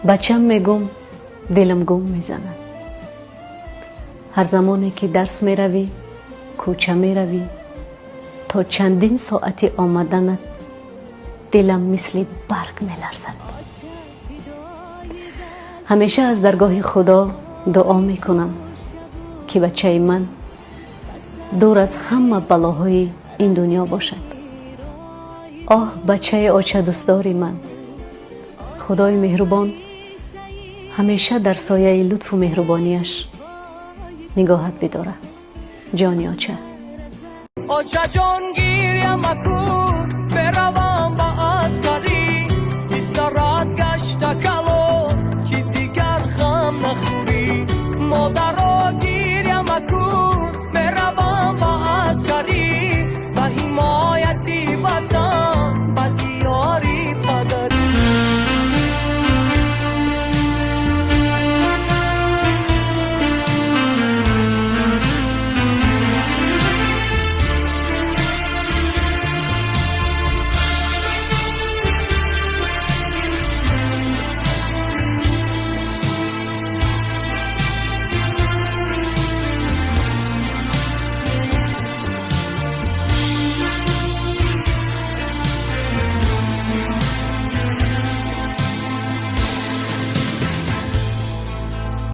بچم میگم دلم گم میزند. هر زمانی که درس میروی کوچه میروی تا چندین ساعتی آمدنت دلم مثل برگ میلرزد. همیشه از درگاه خدا دعا میکنم که بچه من دور از همه بلاهای این دنیا باشد. آه بچه آچه دوستداری من، خدای مهربان همیشه در سایه لطف و مهربانیش نگاهت بداره. جانی آچه. آچه جان گیریم اکو بروم با اسکری، بیسارت گشت کلو که دیگر غم نخوری. مادر